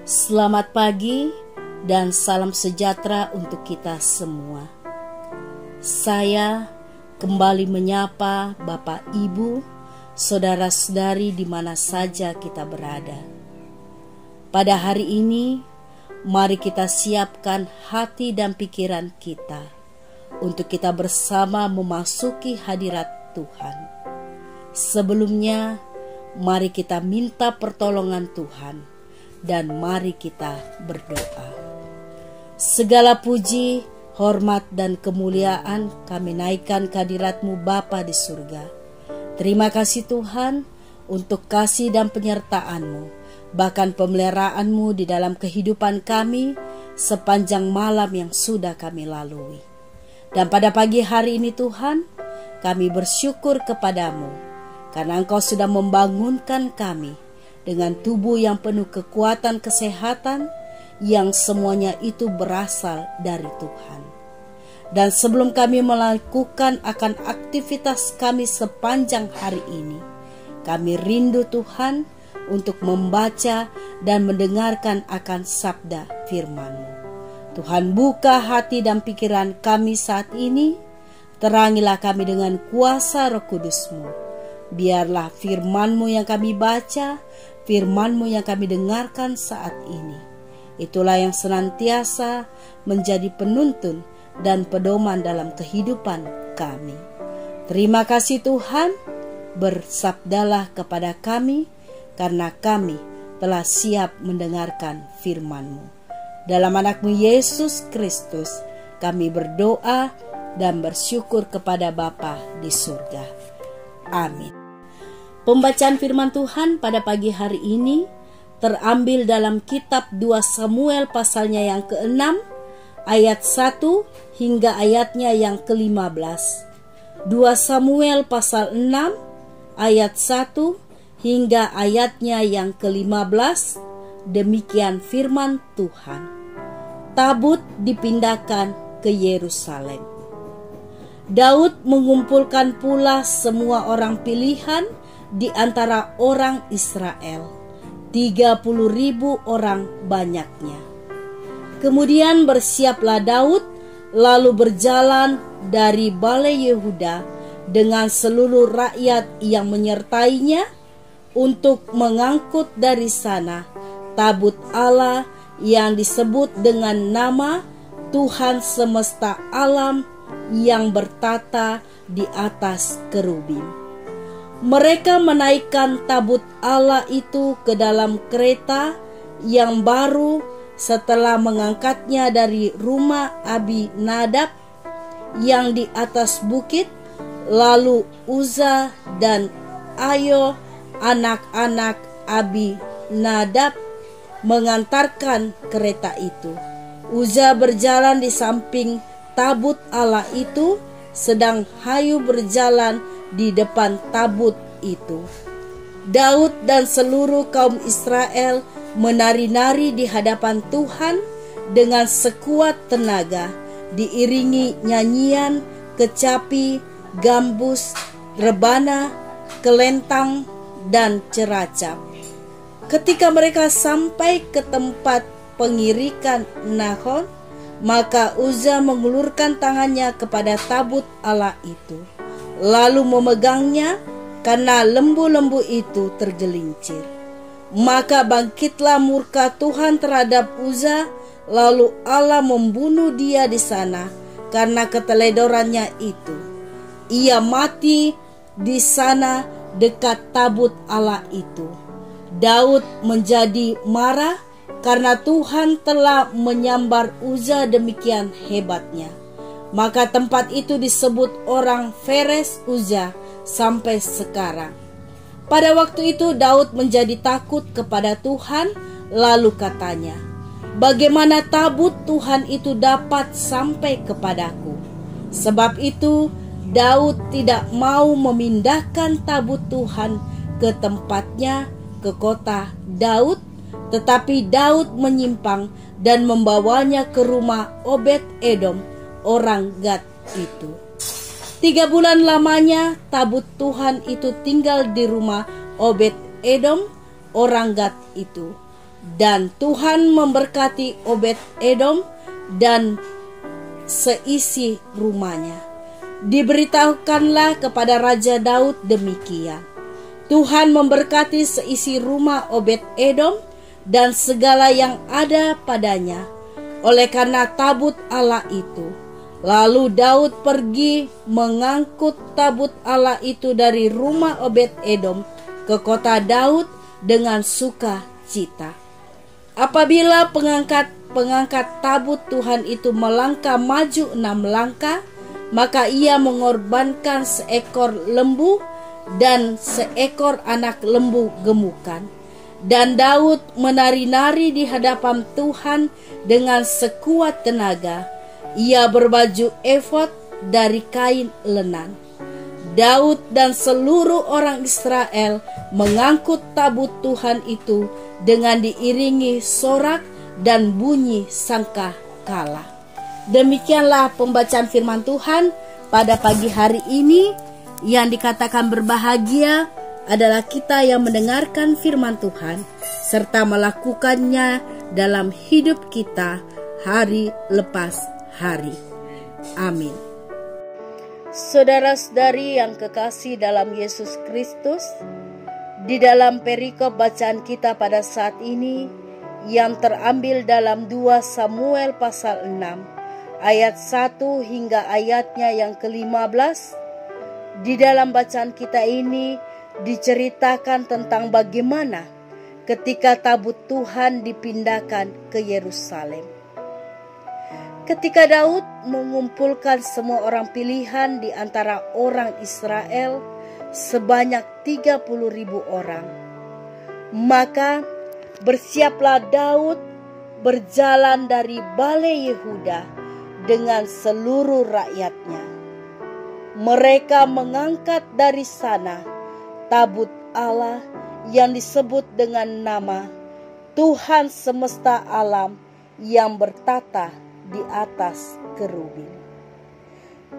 Selamat pagi dan salam sejahtera untuk kita semua. Saya kembali menyapa Bapak, Ibu, saudara-saudari di mana saja kita berada. Pada hari ini, mari kita siapkan hati dan pikiran kita untuk kita bersama memasuki hadirat Tuhan. Sebelumnya, mari kita minta pertolongan Tuhan. Dan mari kita berdoa. Segala puji, hormat, dan kemuliaan kami naikkan ke hadirat-Mu Bapa di surga. Terima kasih Tuhan untuk kasih dan penyertaan-Mu, bahkan pemeliharaan-Mu di dalam kehidupan kami sepanjang malam yang sudah kami lalui. Dan pada pagi hari ini Tuhan, kami bersyukur kepadamu karena Engkau sudah membangunkan kami dengan tubuh yang penuh kekuatan kesehatan yang semuanya itu berasal dari Tuhan. Dan sebelum kami melakukan akan aktivitas kami sepanjang hari ini, kami rindu Tuhan untuk membaca dan mendengarkan akan sabda firman-Mu. Tuhan, buka hati dan pikiran kami saat ini, terangilah kami dengan kuasa Roh Kudus-Mu. Biarlah firman-Mu yang kami baca, firman-Mu yang kami dengarkan saat ini, itulah yang senantiasa menjadi penuntun dan pedoman dalam kehidupan kami. Terima kasih Tuhan, bersabdalah kepada kami, karena kami telah siap mendengarkan firman-Mu. Dalam anak-Mu Yesus Kristus, kami berdoa dan bersyukur kepada Bapa di surga. Amin. Pembacaan firman Tuhan pada pagi hari ini terambil dalam kitab 2 Samuel pasalnya yang ke-6 ayat 1 hingga ayatnya yang ke-15. 2 Samuel pasal 6 ayat 1 hingga ayatnya yang ke-15. Demikian firman Tuhan. Tabut dipindahkan ke Yerusalem. Daud mengumpulkan pula semua orang pilihan di antara orang Israel, 30.000 orang banyaknya. Kemudian bersiaplah Daud, lalu berjalan dari balai Yehuda dengan seluruh rakyat yang menyertainya untuk mengangkut dari sana tabut Allah yang disebut dengan nama Tuhan semesta alam yang bertata di atas kerubim. Mereka menaikkan tabut Allah itu ke dalam kereta yang baru setelah mengangkatnya dari rumah Abinadab yang di atas bukit. Lalu Uza dan Ayo, anak-anak Abinadab, mengantarkan kereta itu. Uza berjalan di samping tabut Allah itu, sedang Ayo berjalan di depan tabut itu. Daud dan seluruh kaum Israel menari-nari di hadapan Tuhan dengan sekuat tenaga, diiringi nyanyian, kecapi, gambus, rebana, kelentang, dan ceracap. Ketika mereka sampai ke tempat pengirikan Nahon, maka Uza mengulurkan tangannya kepada tabut Allah itu, lalu memegangnya karena lembu-lembu itu tergelincir. Maka bangkitlah murka Tuhan terhadap Uza, lalu Allah membunuh dia di sana karena keteledorannya itu. Ia mati di sana dekat tabut Allah itu. Daud menjadi marah karena Tuhan telah menyambar Uza demikian hebatnya. Maka tempat itu disebut orang Feres Uza sampai sekarang. Pada waktu itu Daud menjadi takut kepada Tuhan, lalu katanya, "Bagaimana tabut Tuhan itu dapat sampai kepadaku?" Sebab itu Daud tidak mau memindahkan tabut Tuhan ke tempatnya ke kota Daud, tetapi Daud menyimpang dan membawanya ke rumah Obed Edom, orang Gad itu. 3 bulan lamanya tabut Tuhan itu tinggal di rumah Obed Edom, orang Gad itu. Dan Tuhan memberkati Obed-Edom dan seisi rumahnya. Diberitahukanlah kepada Raja Daud demikian: Tuhan memberkati seisi rumah Obed-Edom dan segala yang ada padanya, oleh karena tabut Allah itu. Lalu Daud pergi mengangkut tabut Allah itu dari rumah Obed-Edom ke kota Daud dengan sukacita. Apabila pengangkat tabut Tuhan itu melangkah maju 6 langkah, maka ia mengorbankan seekor lembu dan seekor anak lembu gemukan. Dan Daud menari-nari di hadapan Tuhan dengan sekuat tenaga. Ia berbaju efod dari kain lenan. Daud dan seluruh orang Israel mengangkut tabut Tuhan itu dengan diiringi sorak dan bunyi sangkakala. Demikianlah pembacaan firman Tuhan pada pagi hari ini. Yang dikatakan berbahagia adalah kita yang mendengarkan firman Tuhan serta melakukannya dalam hidup kita hari lepas hari. Amin. Saudara-saudari yang kekasih dalam Yesus Kristus, di dalam perikop bacaan kita pada saat ini yang terambil dalam 2 Samuel pasal 6 ayat 1 hingga ayatnya yang ke-15, di dalam bacaan kita ini diceritakan tentang bagaimana ketika tabut Tuhan dipindahkan ke Yerusalem. Ketika Daud mengumpulkan semua orang pilihan di antara orang Israel sebanyak 30.000 orang, maka bersiaplah Daud berjalan dari balai Yehuda dengan seluruh rakyatnya. Mereka mengangkat dari sana tabut Allah yang disebut dengan nama Tuhan semesta alam yang bertata di atas kerubin.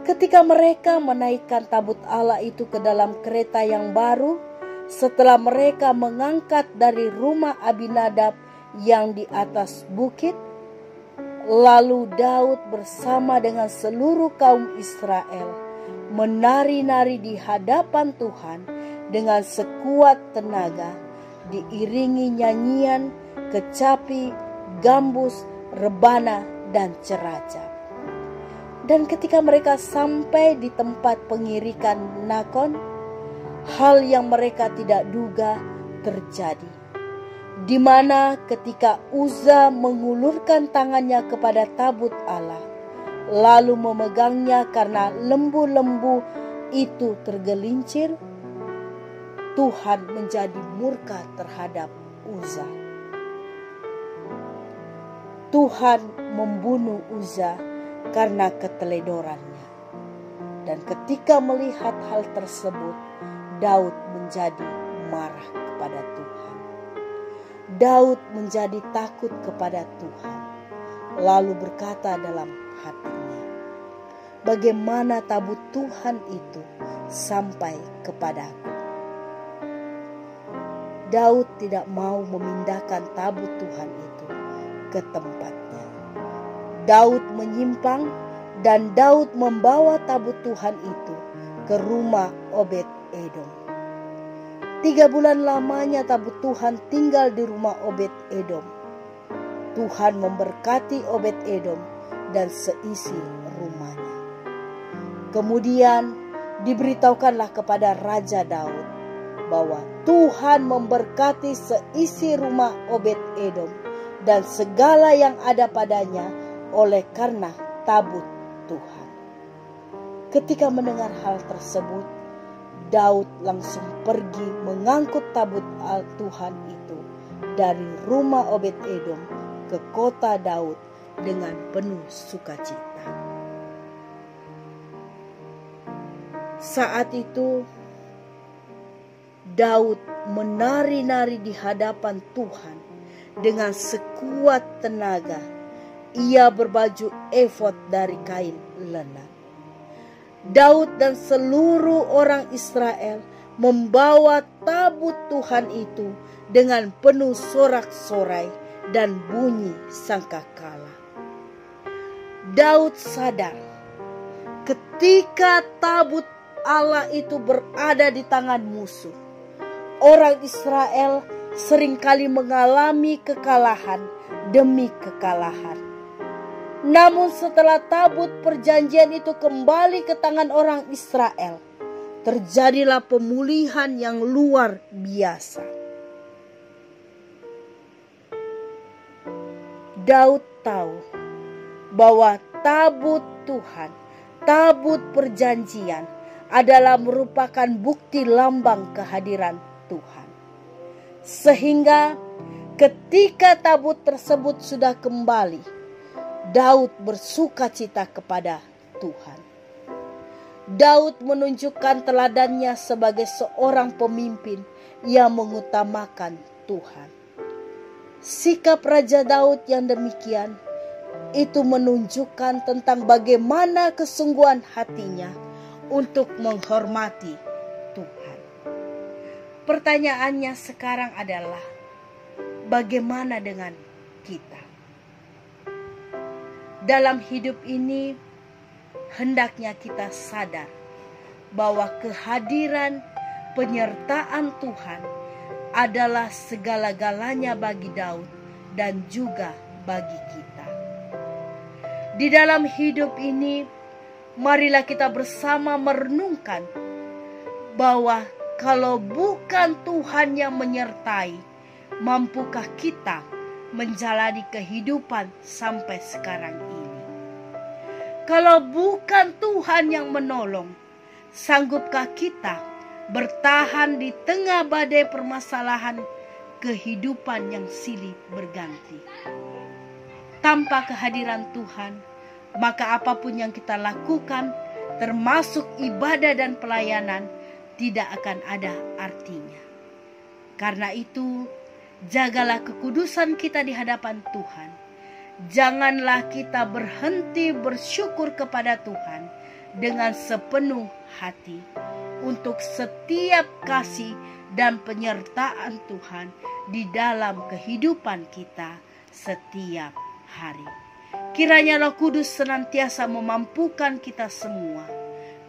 Ketika mereka menaikkan tabut Allah itu ke dalam kereta yang baru, setelah mereka mengangkat dari rumah Abinadab yang di atas bukit, lalu Daud bersama dengan seluruh kaum Israel menari-nari di hadapan Tuhan dengan sekuat tenaga, diiringi nyanyian, kecapi, gambus, rebana, dan ceracap. Dan ketika mereka sampai di tempat pengirikan Nakon, hal yang mereka tidak duga terjadi, di mana ketika Uza mengulurkan tangannya kepada tabut Allah, lalu memegangnya karena lembu-lembu itu tergelincir, Tuhan menjadi murka terhadap Uza. Tuhan membunuh Uza karena keteledorannya. Dan ketika melihat hal tersebut, Daud menjadi marah kepada Tuhan. Daud menjadi takut kepada Tuhan, lalu berkata dalam hatinya, bagaimana tabut Tuhan itu sampai kepadaku? Daud tidak mau memindahkan tabut Tuhan itu ke tempatnya. Daud menyimpang dan Daud membawa tabut Tuhan itu ke rumah Obed-Edom. 3 bulan lamanya tabut Tuhan tinggal di rumah Obed-Edom. Tuhan memberkati Obed-Edom dan seisi rumahnya. Kemudian diberitahukanlah kepada Raja Daud bahwa Tuhan memberkati seisi rumah Obed-Edom dan segala yang ada padanya oleh karena tabut Tuhan. Ketika mendengar hal tersebut, Daud langsung pergi mengangkut tabut Tuhan itu dari rumah Obed-Edom ke kota Daud dengan penuh sukacita. Saat itu Daud menari-nari di hadapan Tuhan dengan sekuat tenaga. Ia berbaju efod dari kain lenan. Daud dan seluruh orang Israel membawa tabut Tuhan itu dengan penuh sorak-sorai dan bunyi sangkakala. Daud sadar ketika tabut Allah itu berada di tangan musuh, orang Israel seringkali mengalami kekalahan demi kekalahan. Namun setelah tabut perjanjian itu kembali ke tangan orang Israel, terjadilah pemulihan yang luar biasa. Daud tahu bahwa tabut Tuhan, tabut perjanjian adalah merupakan bukti lambang kehadiran Tuhan. Sehingga ketika tabut tersebut sudah kembali, Daud bersukacita kepada Tuhan. Daud menunjukkan teladannya sebagai seorang pemimpin yang mengutamakan Tuhan. Sikap Raja Daud yang demikian itu menunjukkan tentang bagaimana kesungguhan hatinya untuk menghormati Tuhan. Pertanyaannya sekarang adalah, bagaimana dengan kita? Dalam hidup ini, hendaknya kita sadar bahwa kehadiran penyertaan Tuhan adalah segala-galanya bagi Daud dan juga bagi kita. Di dalam hidup ini, marilah kita bersama merenungkan bahwa kalau bukan Tuhan yang menyertai, mampukah kita menjalani kehidupan sampai sekarang ini? Kalau bukan Tuhan yang menolong, sanggupkah kita bertahan di tengah badai permasalahan kehidupan yang silih berganti? Tanpa kehadiran Tuhan, maka apapun yang kita lakukan, termasuk ibadah dan pelayanan, tidak akan ada artinya. Karena itu, jagalah kekudusan kita di hadapan Tuhan. Janganlah kita berhenti bersyukur kepada Tuhan dengan sepenuh hati untuk setiap kasih dan penyertaan Tuhan di dalam kehidupan kita setiap hari. Kiranya Roh Kudus senantiasa memampukan kita semua.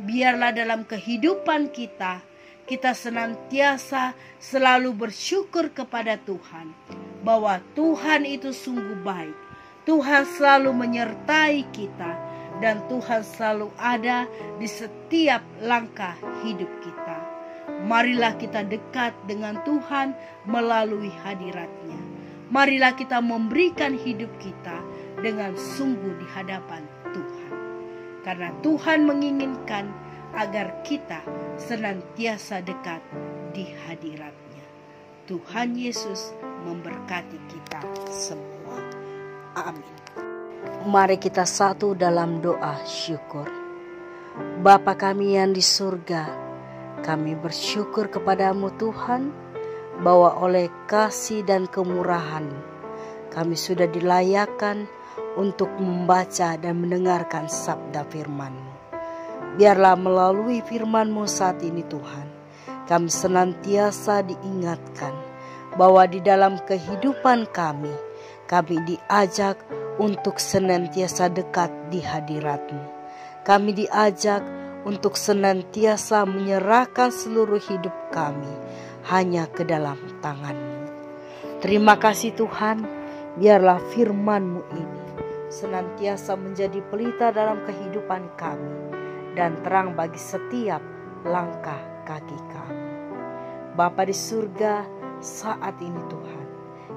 Biarlah dalam kehidupan kita senantiasa selalu bersyukur kepada Tuhan, bahwa Tuhan itu sungguh baik. Tuhan selalu menyertai kita, dan Tuhan selalu ada di setiap langkah hidup kita. Marilah kita dekat dengan Tuhan melalui hadirat-Nya. Marilah kita memberikan hidup kita dengan sungguh di hadapan Tuhan. Karena Tuhan menginginkan agar kita senantiasa dekat di hadirat-Nya. Tuhan Yesus memberkati kita semua. Amin. Mari kita satu dalam doa syukur. Bapa kami yang di surga, kami bersyukur kepadamu Tuhan, bahwa oleh kasih dan kemurahan kami sudah dilayakkan untuk membaca dan mendengarkan sabda firman-Mu. Biarlah melalui firman-Mu saat ini Tuhan, kami senantiasa diingatkan bahwa di dalam kehidupan kami diajak untuk senantiasa dekat di hadirat-Mu. Kami diajak untuk senantiasa menyerahkan seluruh hidup kami hanya ke dalam tangan-Mu. Terima kasih Tuhan, biarlah firman-Mu ini senantiasa menjadi pelita dalam kehidupan kami dan terang bagi setiap langkah kaki kami. Bapa di surga, saat ini Tuhan,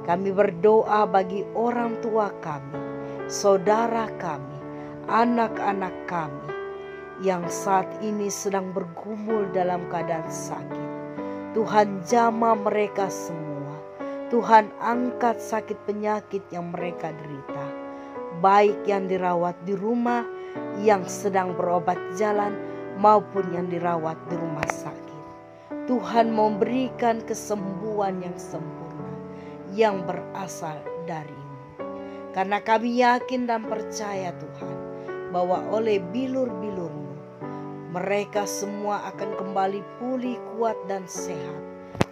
kami berdoa bagi orang tua kami, saudara kami, anak-anak kami yang saat ini sedang bergumul dalam keadaan sakit. Tuhan jamah mereka semua. Tuhan angkat sakit penyakit yang mereka derita, baik yang dirawat di rumah, yang sedang berobat jalan, maupun yang dirawat di rumah sakit. Tuhan memberikan kesembuhan yang sempurna yang berasal dari-Mu. Karena kami yakin dan percaya Tuhan, bahwa oleh bilur-bilur-Mu mereka semua akan kembali pulih, kuat dan sehat.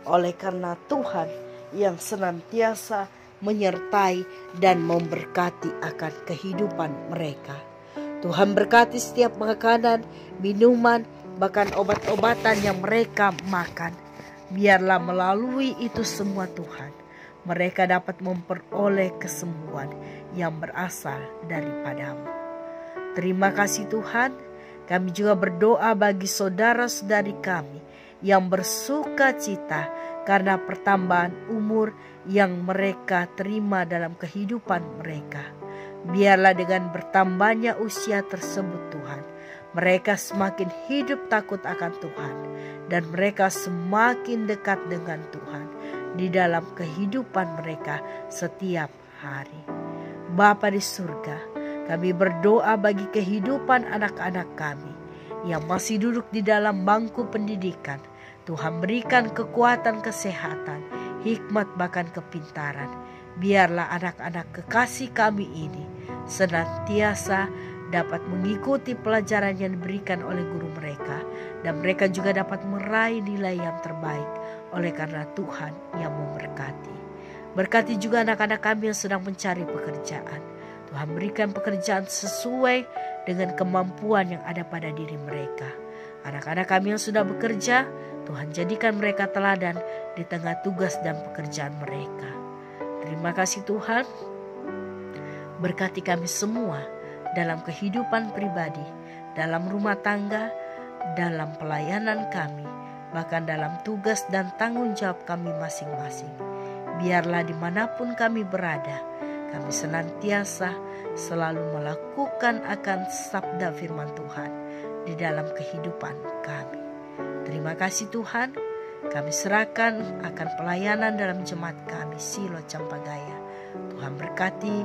Oleh karena Tuhan yang senantiasa menyertai dan memberkati akan kehidupan mereka. Tuhan berkati setiap makanan, minuman, bahkan obat-obatan yang mereka makan. Biarlah melalui itu semua Tuhan, mereka dapat memperoleh kesembuhan yang berasal daripadamu. Terima kasih Tuhan. Kami juga berdoa bagi saudara-saudari kami yang bersuka cita karena pertambahan umur yang mereka terima dalam kehidupan mereka. Biarlah dengan bertambahnya usia tersebut Tuhan, mereka semakin hidup takut akan Tuhan dan mereka semakin dekat dengan Tuhan di dalam kehidupan mereka setiap hari. Bapa di surga, kami berdoa bagi kehidupan anak-anak kami yang masih duduk di dalam bangku pendidikan. Tuhan berikan kekuatan, kesehatan, hikmat bahkan kepintaran. Biarlah anak-anak kekasih kami ini senantiasa dapat mengikuti pelajaran yang diberikan oleh guru mereka. Dan mereka juga dapat meraih nilai yang terbaik oleh karena Tuhan yang memberkati. Berkati juga anak-anak kami yang sedang mencari pekerjaan. Tuhan berikan pekerjaan sesuai dengan kemampuan yang ada pada diri mereka. Anak-anak kami yang sudah bekerja, Tuhan jadikan mereka teladan di tengah tugas dan pekerjaan mereka. Terima kasih Tuhan. Berkati kami semua dalam kehidupan pribadi, dalam rumah tangga, dalam pelayanan kami, bahkan dalam tugas dan tanggung jawab kami masing-masing. Biarlah dimanapun kami berada, kami senantiasa selalu melakukan akan sabda firman Tuhan di dalam kehidupan kami. Terima kasih Tuhan, kami serahkan akan pelayanan dalam jemaat kami Silo Campagaya. Tuhan berkati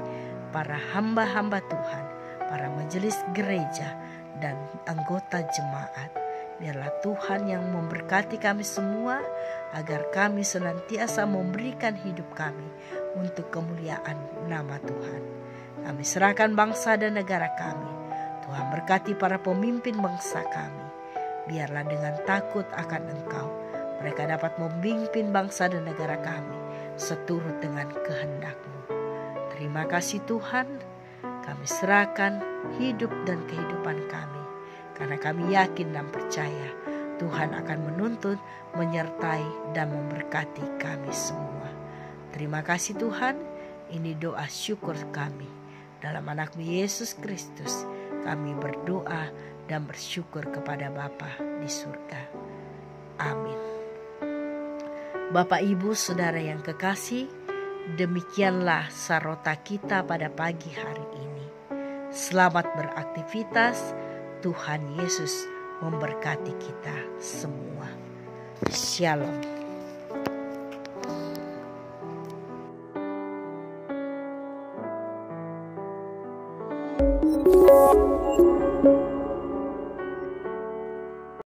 para hamba-hamba Tuhan, para majelis gereja dan anggota jemaat. Biarlah Tuhan yang memberkati kami semua agar kami senantiasa memberikan hidup kami untuk kemuliaan nama Tuhan. Kami serahkan bangsa dan negara kami. Tuhan berkati para pemimpin bangsa kami. Biarlah dengan takut akan Engkau, mereka dapat memimpin bangsa dan negara kami seturut dengan kehendak-Mu. Terima kasih Tuhan, kami serahkan hidup dan kehidupan kami, karena kami yakin dan percaya Tuhan akan menuntun, menyertai dan memberkati kami semua. Terima kasih Tuhan, ini doa syukur kami. Dalam anak-Mu Yesus Kristus kami berdoa dan bersyukur kepada Bapa di surga. Amin. Bapak Ibu Saudara yang kekasih, demikianlah sarota kita pada pagi hari ini. Selamat beraktivitas, Tuhan Yesus memberkati kita semua. Shalom.